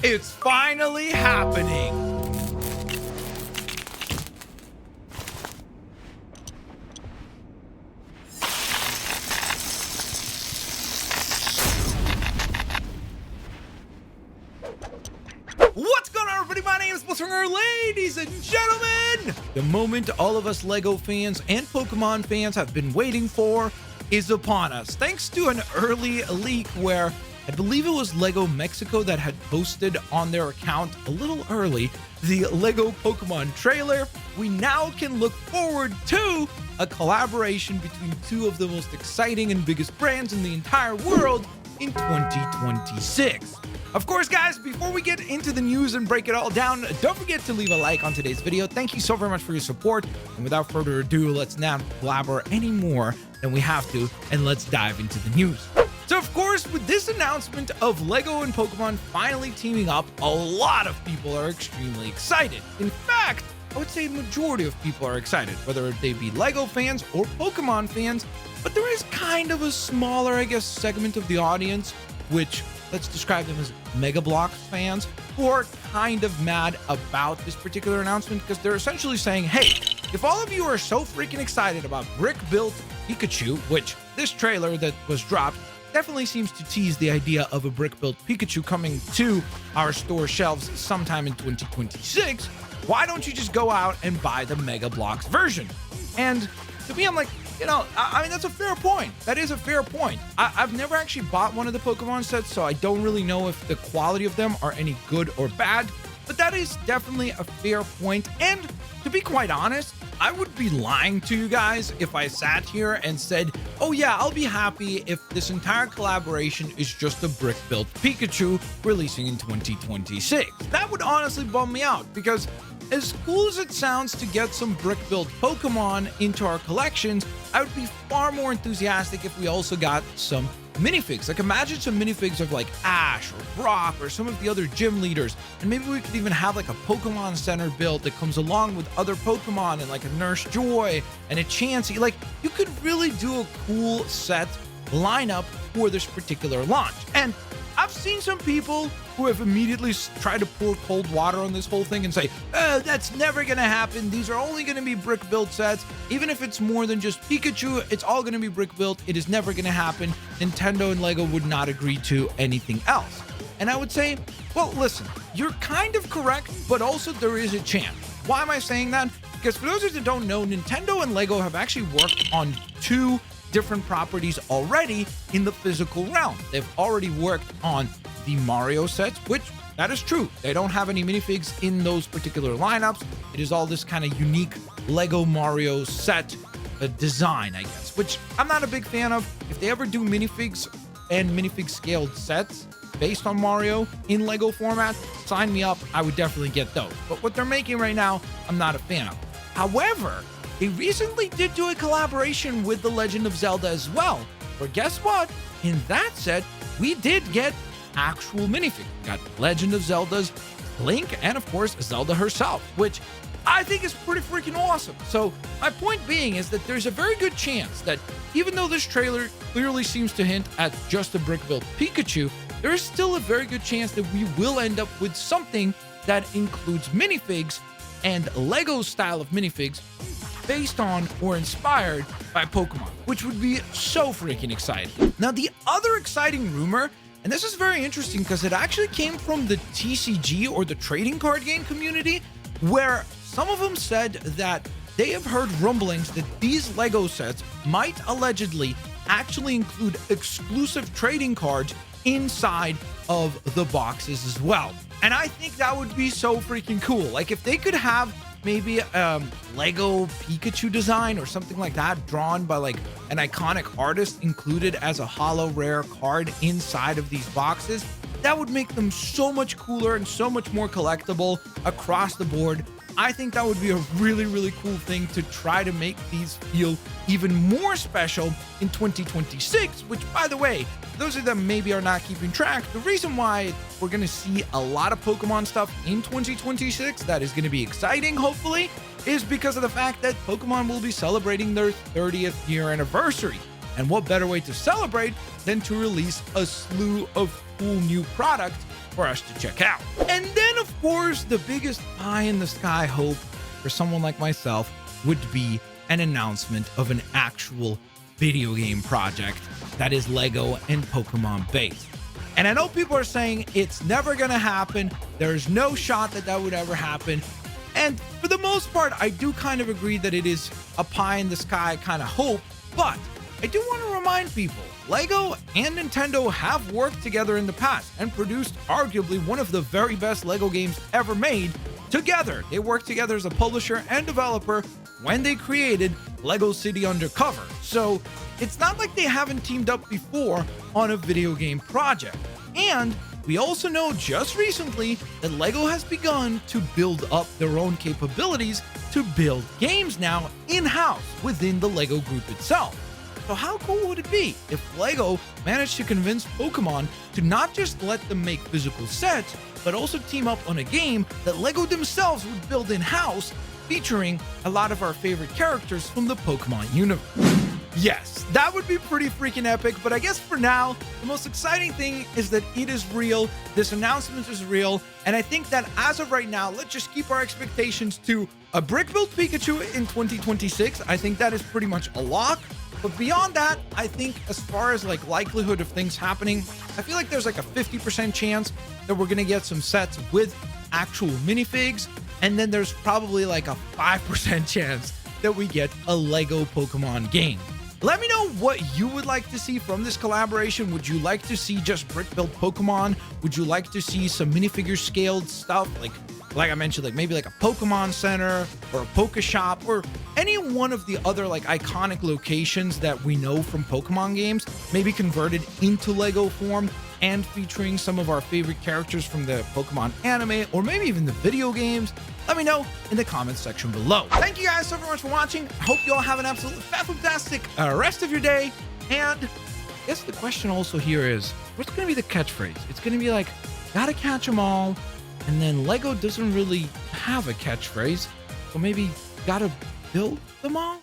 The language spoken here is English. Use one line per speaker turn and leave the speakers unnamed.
It's finally happening. What's going on, everybody? My name is Blitzwinger, ladies and gentlemen. The moment all of us LEGO fans and Pokemon fans have been waiting for is upon us, thanks to an early leak where I believe it was LEGO Mexico that had posted on their account a little early the LEGO Pokemon trailer. We now can look forward to a collaboration between two of the most exciting and biggest brands in the entire world in 2026. Of course, guys, before we get into the news and break it all down, don't forget to leave a like on today's video. Thank you so very much for your support. And without further ado, let's not blabber any more than we have to, and let's dive into the news. So, of course, with this announcement of LEGO and Pokemon finally teaming up, a lot of people are extremely excited. In fact, I would say a majority of people are excited, whether they be LEGO fans or Pokemon fans. But there is kind of a smaller, I guess, segment of the audience, which let's describe them as Mega Bloks fans, who are kind of mad about this particular announcement because they're essentially saying, hey, if all of you are so freaking excited about brick-built Pikachu, which this trailer that was dropped definitely seems to tease the idea of a brick-built Pikachu coming to our store shelves sometime in 2026, why don't you just go out and buy the Mega Bloks version? And to me, I'm like, you know, I mean, that's a fair point. That is a fair point. I've never actually bought one of the Pokemon sets, so I don't really know if the quality of them are any good or bad, but that is definitely a fair point. And to be quite honest, I would be lying to you guys if I sat here and said, oh yeah, I'll be happy if this entire collaboration is just a brick-built Pikachu releasing in 2026. That would honestly bum me out, because as cool as it sounds to get some brick-built Pokemon into our collections, I would be far more enthusiastic if we also got some minifigs. Like, imagine some minifigs of like Ash or Brock or some of the other gym leaders, and maybe we could even have like a Pokemon Center build that comes along with other Pokemon, and like a Nurse Joy and a Chansey. Like, you could really do a cool set lineup for this particular launch. And I've seen some people who have immediately tried to pour cold water on this whole thing and say, that's never going to happen. These are only going to be brick-built sets. Even if it's more than just Pikachu, it's all going to be brick-built. It is never going to happen. Nintendo and LEGO would not agree to anything else. And I would say, well, listen, you're kind of correct, but also there is a chance. Why am I saying that? Because for those that don't know, Nintendo and LEGO have actually worked on two different properties already in the physical realm. They've already worked on the Mario sets, which that is true. They don't have any minifigs in those particular lineups. It is all this kind of unique Lego Mario set design, I guess, which I'm not a big fan of. If they ever do minifigs and minifig scaled sets based on Mario in Lego format, sign me up. I would definitely get those. But what they're making right now, I'm not a fan of. However, they recently did do a collaboration with The Legend of Zelda as well, where guess what? In that set, we did get actual minifigs. We got Legend of Zelda's Link and, of course, Zelda herself, which I think is pretty freaking awesome. So my point being is that there's a very good chance that even though this trailer clearly seems to hint at just a brick-built Pikachu, there is still a very good chance that we will end up with something that includes minifigs and Lego's style of minifigs based on or inspired by Pokemon, which would be so freaking exciting. Now, the other exciting rumor, and this is very interesting because it actually came from the TCG or the trading card game community, where some of them said that they have heard rumblings that these LEGO sets might allegedly actually include exclusive trading cards inside of the boxes as well. And I think that would be so freaking cool. Like, if they could have maybe Lego Pikachu design or something like that drawn by like an iconic artist included as a holo rare card inside of these boxes, that would make them so much cooler and so much more collectible across the board. I think that would be a really, really cool thing to try to make these feel even more special in 2026, which, by the way, for those of them maybe are not keeping track, the reason why we're going to see a lot of Pokemon stuff in 2026 that is going to be exciting, hopefully, is because of the fact that Pokemon will be celebrating their 30th year anniversary. And what better way to celebrate than to release a slew of cool new products for us to check out. And then, of course, the biggest pie in the sky hope for someone like myself would be an announcement of an actual video game project that is Lego and Pokemon based. And I know people are saying it's never going to happen. There's no shot that that would ever happen. And for the most part, I do kind of agree that it is a pie in the sky kind of hope. But I do want to remind people, Lego and Nintendo have worked together in the past and produced arguably one of the very best Lego games ever made together. They worked together as a publisher and developer when they created Lego City Undercover. So it's not like they haven't teamed up before on a video game project. And we also know just recently that Lego has begun to build up their own capabilities to build games now in-house within the Lego group itself. So how cool would it be if Lego managed to convince Pokemon to not just let them make physical sets, but also team up on a game that Lego themselves would build in-house, featuring a lot of our favorite characters from the Pokemon universe? Yes, that would be pretty freaking epic, but I guess for now, the most exciting thing is that it is real, this announcement is real, and I think that as of right now, let's just keep our expectations to a brick-built Pikachu in 2026. I think that is pretty much a lock. But beyond that, I think as far as like likelihood of things happening, I feel like there's like a 50% chance that we're going to get some sets with actual minifigs. And then there's probably like a 5% chance that we get a Lego Pokemon game. Let me know what you would like to see from this collaboration. Would you like to see just brick-built Pokemon? Would you like to see some minifigure scaled stuff like I mentioned, like maybe like a Pokemon Center or a Poke Shop or any one of the other like iconic locations that we know from Pokemon games, maybe converted into Lego form and featuring some of our favorite characters from the Pokemon anime or maybe even the video games? Let me know in the comments section below. Thank you guys so very much for watching. I hope you all have an absolutely fantastic rest of your day. And I guess the question also here is, what's going to be the catchphrase? It's going to be like, gotta catch them all. And then Lego doesn't really have a catchphrase. So maybe gotta build them all?